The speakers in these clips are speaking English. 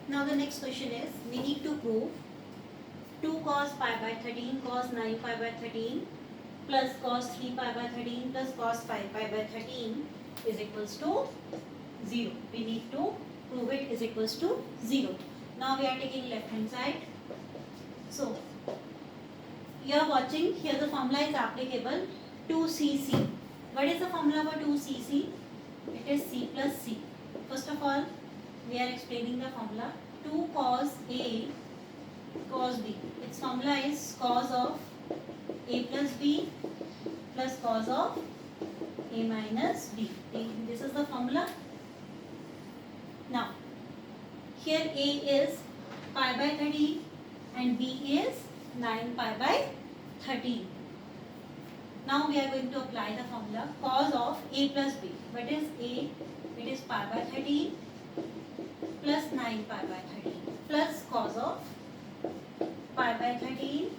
Now the next question is, we need to prove 2 cos pi by 13 cos 9 pi by 13 plus cos 3 pi by 13 plus cos 5 pi by 13 is equals to 0. We need to prove it is equals to 0. Now we are taking left hand side. So you are watching here, the formula is applicable 2cc. What is the formula for 2cc? It is c plus c. First of all, we are explaining the formula. 2 cos A cos B. Its formula is cos of A plus B plus cos of A minus B. This is the formula. Now, here A is pi by 13 and B is 9 pi by 13. Now we are going to apply the formula cos of A plus B. What is A? It is pi by 13 plus 9 pi by 13 plus cos of pi by 13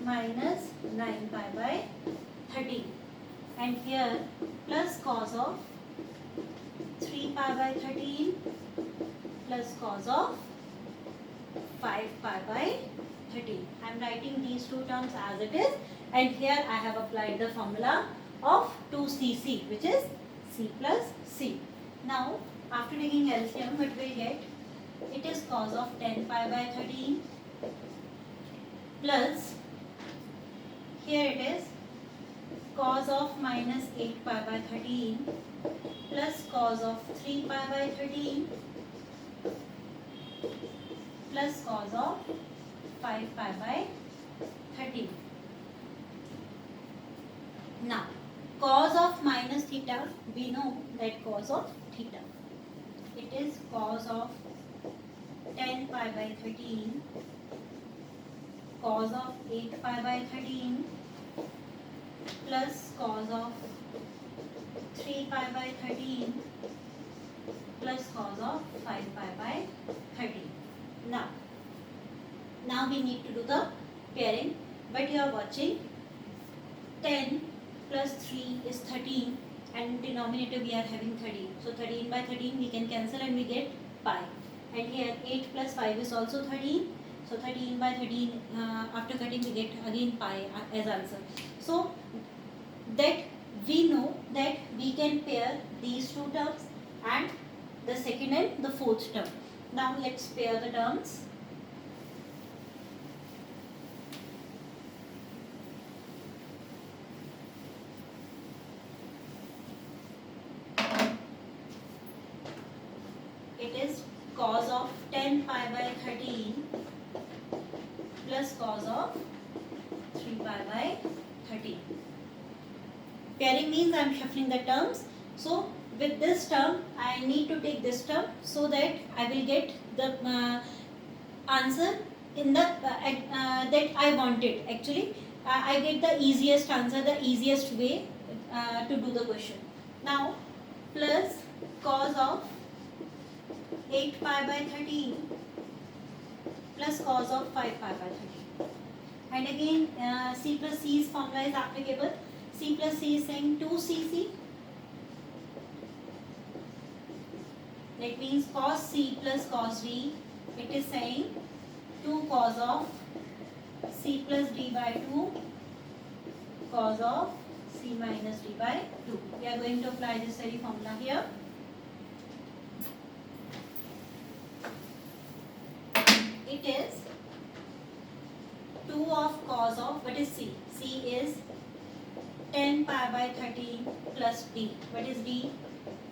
minus 9 pi by 13, and here plus cos of 3 pi by 13 plus cos of 5 pi by 13. I am writing these two terms as it is, and here I have applied the formula of 2cc, which is c plus c. Now after taking LCM, what we get? It is cos of 10 pi by 13 plus, here it is cos of minus 8 pi by 13 plus cos of 3 pi by 13 plus cos of 5 pi by 13. Now cos of minus theta, we know that cos of theta, it is cos of 10 pi by 13 cos of 8 pi by 13 plus cos of 3 pi by 13 plus cos of 5 pi by 13. Now we need to do the pairing, but you are watching 10 plus 3 is 13 and denominator we are having 13. So 13 by 13 we can cancel and we get pi. And here 8 plus 5 is also 13. So 13 by 13, after cutting we get again pi as answer. So that we know that we can pair these two terms and the second and the fourth term. Now let's pair the terms. It is cos of 10 pi by 13 plus cos of 3 pi by 13. Pairing means I am shuffling the terms. So with this term I need to take this term so that I will get the answer in the that I wanted. Actually I get the easiest answer, the easiest way to do the question. Now plus cos of 8 pi by 13 plus cos of 5 pi by 13. And again c plus c's formula is applicable. C plus c is saying 2cc. That means cos c plus cos d, it is saying 2 cos of c plus d by 2 cos of c minus d by 2. We are going to apply this very formula here. It is 2 of cos of, what is c? C is 10 pi by 13 plus d. What is d?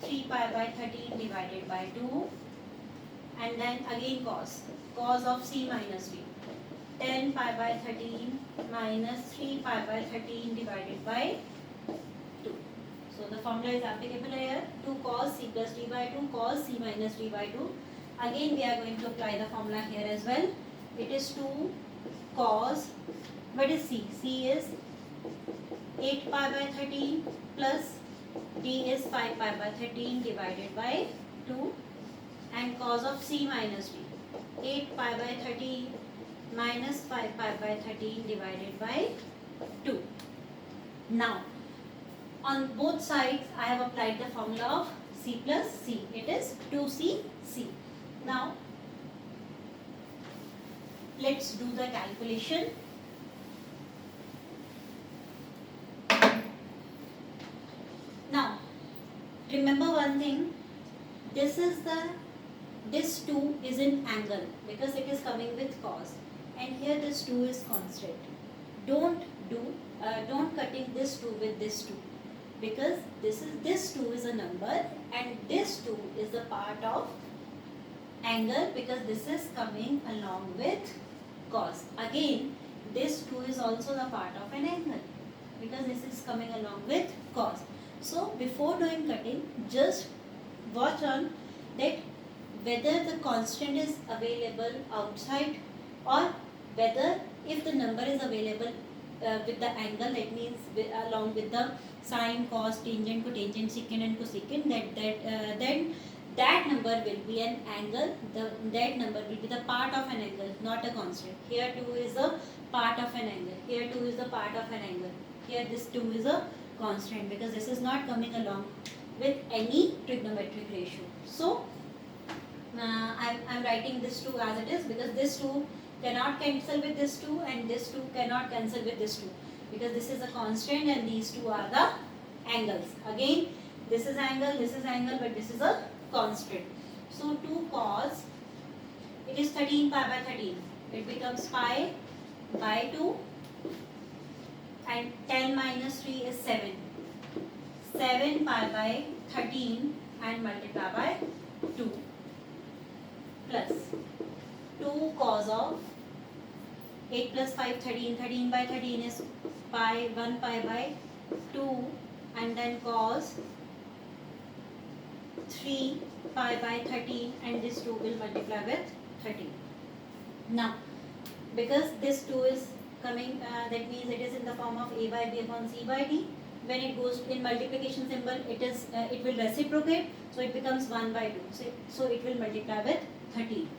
3 pi by 13 divided by 2. And then again cos. Cos of c minus d. 10 pi by 13 minus 3 pi by 13 divided by 2. So the formula is applicable here. 2 cos c plus d by 2 cos c minus d by 2. Again we are going to apply the formula here as well. It is 2 cos, what is c? C is 8 pi by 13 plus d is 5 pi by 13 divided by 2, and cos of c minus d 8 pi by 13 minus 5 pi by 13 divided by 2. Now on both sides I have applied the formula of c plus c. It is 2cc. Now let's do the calculation. Now remember one thing, this 2 is in angle because it is coming with cos, and here this 2 is constant. Don't cutting this 2 with this 2, because this 2 is a number and this 2 is a part of angle, because this is coming along with cos. Again, this 2 is also the part of an angle because this is coming along with cos. So before doing cutting, just watch on that whether the constant is available outside, or whether if the number is available with the angle, that means along with the sine, cos, tangent, cotangent, secant and cosecant, then that number will be an angle. That number will be the part of an angle, not a constant. Here 2 is a part of an angle. Here 2 is the part of an angle. Here this 2 is a constant because this is not coming along with any trigonometric ratio. So I'm writing this 2 as it is, because this 2 cannot cancel with this 2 and this 2 cannot cancel with this 2, because this is a constant and these 2 are the angles. Again, this is angle, but this is a constant. So 2 cos, it is 13 pi by 13. It becomes pi by 2, and 10 minus 3 is 7. 7 pi by 13 and multiply by 2 plus 2 cos of 8 plus 5 13. 13 by 13 is pi 1 pi by 2, and then cos 3 pi by 13, and this 2 will multiply with 13. Now because this 2 is coming, that means it is in the form of a by b upon c by d. When it goes in multiplication symbol, it will reciprocate, so it becomes 1 by 2. So it will multiply with 13.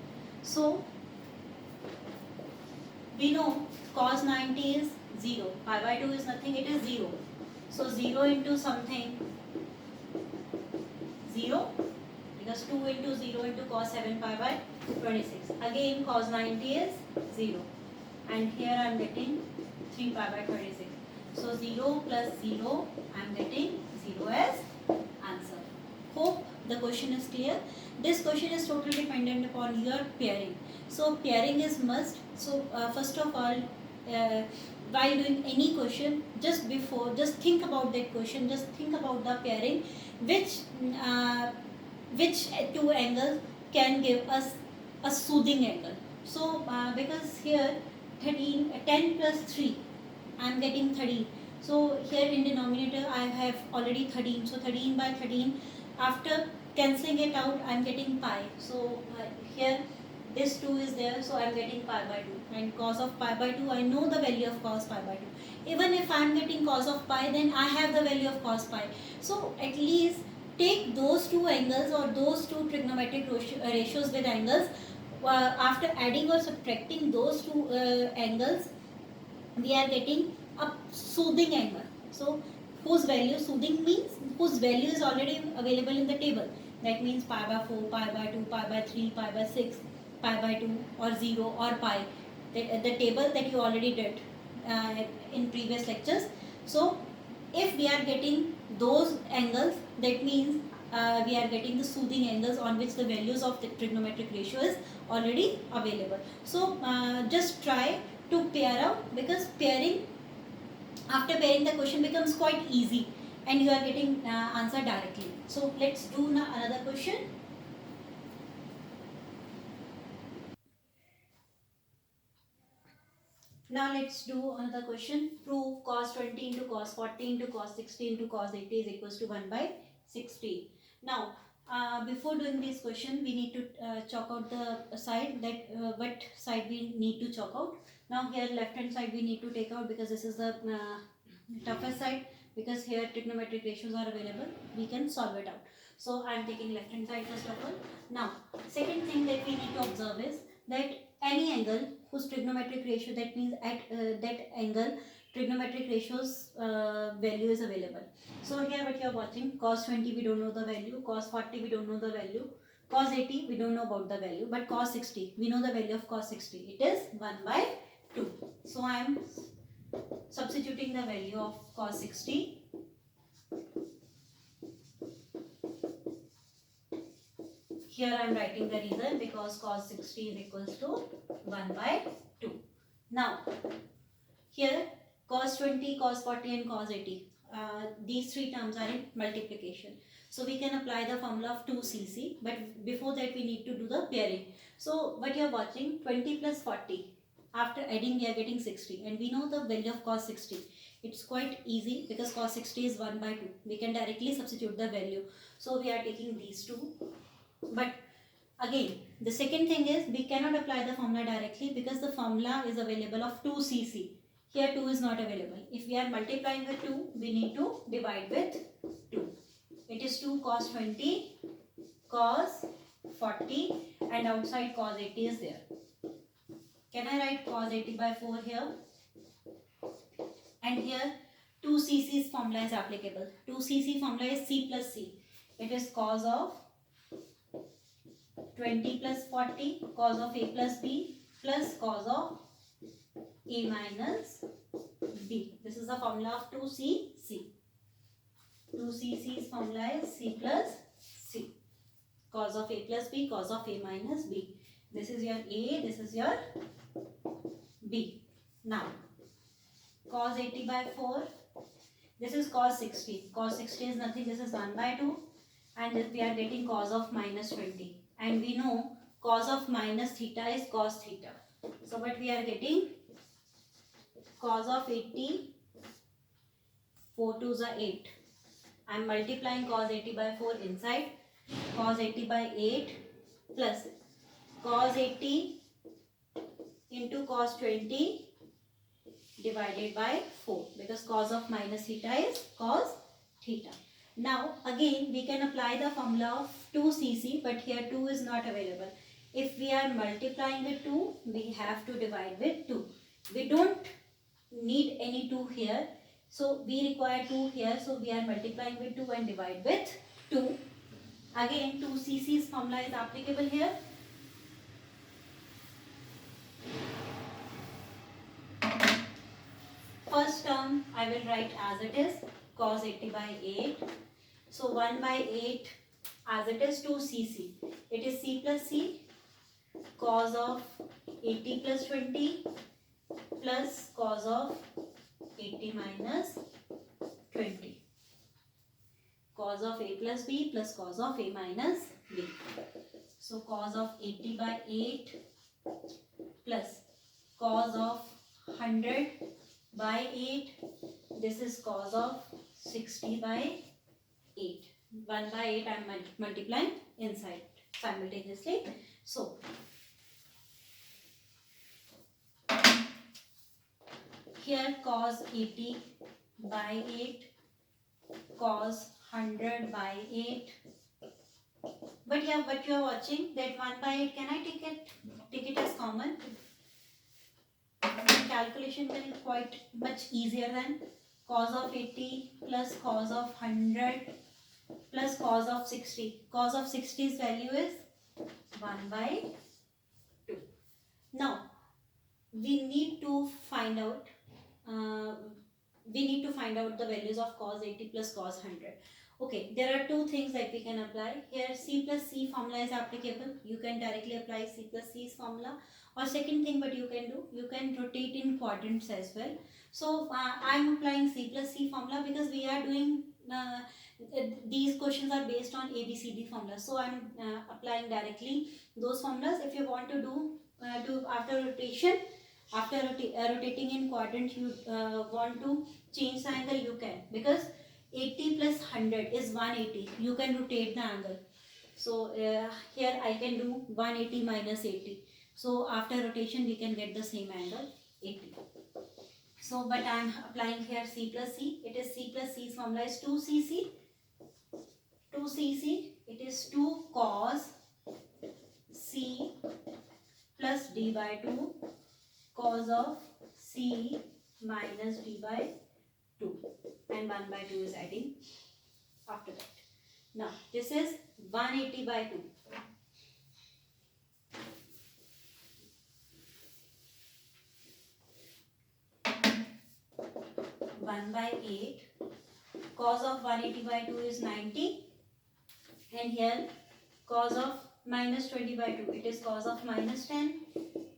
So we know cos 90 is 0. Pi by 2 is nothing, it is 0. So 0 into something 0, because 2 into 0 into cos 7 pi by 26. Again cos 90 is 0, and here I am getting 3 pi by 26. So 0 plus 0, I am getting 0 as answer. Hope the question is clear. This question is totally dependent upon your pairing. So pairing is must. So first of all, while doing any question, just think about that question, just think about the pairing, which two angles can give us a soothing angle. So because here 10 plus 3, I am getting 13. So here in denominator I have already 13. So 13 by 13, after cancelling it out, I am getting pi. So here this 2 is there, so I am getting pi by 2. And cos of pi by 2, I know the value of cos pi by 2. Even if I am getting cos of pi, then I have the value of cos pi. So at least take those two angles or those two trigonometric ratios with angles. After adding or subtracting those two angles, we are getting a soothing angle. So whose value, soothing means whose value is already available in the table. That means pi by 4, pi by 2, pi by 3, pi by 6, pi by 2, or 0, or pi. The table that you already did in previous lectures. So if we are getting those angles, that means we are getting the soothing angles on which the values of the trigonometric ratio is already available. So just try to pair out, because after pairing the question becomes quite easy and you are getting answer directly. So let's do now another question. Now let's do another question. Prove cos 20 into cos 40 into cos 60 into cos 80 is equals to 1 by 16. Now before doing this question, we need to chalk out the side, that what side we need to chalk out. Now here left hand side we need to take out, because this is the toughest side, because here trigonometric ratios are available. We can solve it out. So I am taking left hand side first of all. Now second thing that we need to observe is that any angle whose trigonometric ratio, that means at that angle trigonometric ratios value is available. So here what you are watching, cos 20 we don't know the value, cos 40 we don't know the value. Cos 80, we don't know about the value, but cos 60, we know the value of cos 60. It is 1 by 2. So I am substituting the value of cos 60. Here I am writing the reason because cos 60 is equals to 1 by 2. Now, here cos 20, cos 40 and cos 80. These three terms are in multiplication. So we can apply the formula of 2cc, but before that we need to do the pairing. So what you are watching, 20 plus 40. After adding we are getting 60 and we know the value of cos 60. It's quite easy because cos 60 is 1 by 2. We can directly substitute the value. So we are taking these two. But again, the second thing is we cannot apply the formula directly because the formula is available of 2cc. Here 2 is not available. If we are multiplying with 2, we need to divide with 2. It is 2 cos 20, cos 40 and outside cos 80 is there. Can I write cos 80 by 4 here? And here 2cc's formula is applicable. 2cc formula is c plus c. It is cos of 20 plus 40, cos of a plus b plus cos of a minus b. This is the formula of 2cc. 2cc's formula is c plus c. Cos of a plus b, cos of a minus b. This is your a, this is your b. Now, cos 80 by 4. This is cos 60. Cos 60 is nothing, this is 1 by 2. And we are getting cos of minus 20. And we know cos of minus theta is cos theta. So what we are getting, cos of 80, 4 2s are 8. I am multiplying cos 80 by 4 inside, cos 80 by 8 plus cos 80 into cos 20 divided by 4 because cos of minus theta is cos theta. Now again we can apply the formula of 2cc, but here 2 is not available. If we are multiplying with 2, we have to divide with 2. We don't need any 2 here. So we require 2 here. So we are multiplying with 2 and divide with 2. Again 2cc's formula is applicable here. First term I will write as it is, cos 80 by 8. So 1 by 8 as it is 2cc. It is c plus c, cos of 80 plus 20 plus cos of 80 minus 20. Cos of a plus b plus cos of a minus b. So cos of 80 by 8 plus cos of 100 by 8. This is cos of 60 by 8. 1 by 8 I am multiplying inside simultaneously. So here cos 80 by 8, cos 100 by 8. But yeah, what you are watching, that 1 by 8, can I take it as common? Calculation will be quite much easier than cos of 80 plus cos of 100 plus cos of 60. Cos of 60's value is 1 by 2. Now we need to find out the values of cos 80 plus cos 100. Okay, there are two things that we can apply. Here c plus c formula is applicable. You can directly apply c plus c's formula. Or second thing what you can do, you can rotate in quadrants as well. So I am applying c plus c formula because we are doing these questions are based on ABCD formula. So I am applying directly those formulas. If you want to do after rotation, after rotating in quadrant, you want to change the angle, you can, because 80 plus 100 is 180. You can rotate the angle. So here I can do 180 minus 80. So after rotation we can get the same angle, 80. So but I am applying here c plus c. It is c plus c's formula is 2cc. 2cc, it is 2 cos c plus d by 2 cos of c minus d by 2, and 1 by 2 is adding after that. Now this is 180 by 2. 1 by 8. Cos of 180 by 2 is 90. And here cos of minus 20 by 2, it is cos of minus 10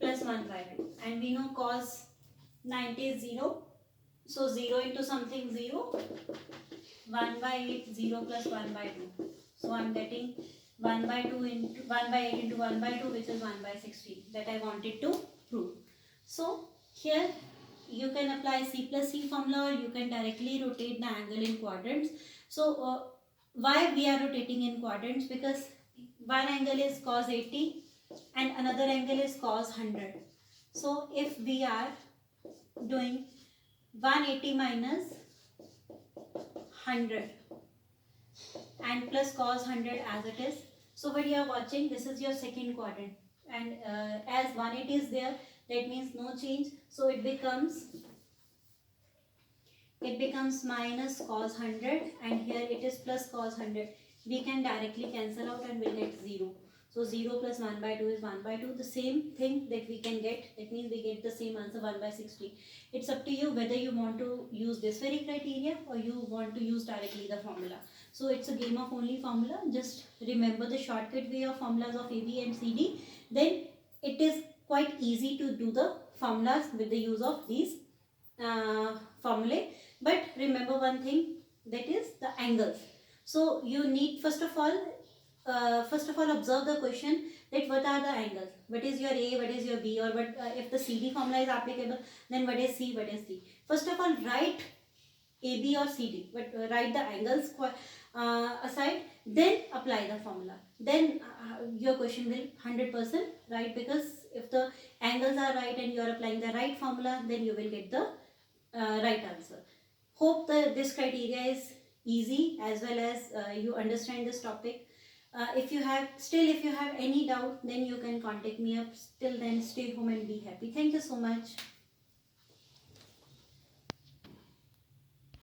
plus 1 by 2. And we know cos 90 is 0. So 0 into something 0. 1 by 8, 0 plus 1 by 2. So I am getting 1 by 2 into 1 by 8 into 1 by 2, which is 1 by 16, that I wanted to prove. So here you can apply C plus C formula, or you can directly rotate the angle in quadrants. So why we are rotating in quadrants? Because one angle is cos 80 and another angle is cos 100. So if we are doing 180 minus 100 and plus cos 100 as it is. So what you are watching, this is your second quadrant, and as 180 is there, that means no change. So it becomes minus cos 100, and here it is plus cos 100. We can directly cancel out and we'll get 0. So 0 plus 1 by 2 is 1 by 2. The same thing that we can get. That means we get the same answer, 1 by 60. It's up to you whether you want to use this very criteria or you want to use directly the formula. So it's a game of only formula. Just remember the shortcut way of formulas of AB and CD. Then it is quite easy to do the formulas with the use of these formulae. But remember one thing, that is the angles. So you need first of all observe the question, that what are the angles, what is your A, what is your B, or what if the CD formula is applicable, then what is C, what is D. First of all write AB or CD, but write the angles aside, then apply the formula. Then your question will 100% right, because if the angles are right and you are applying the right formula, then you will get the right answer. Hope this criteria is easy, as well as you understand this topic. If you have any doubt, then you can contact me up. Till then, stay home and be happy. Thank you so much.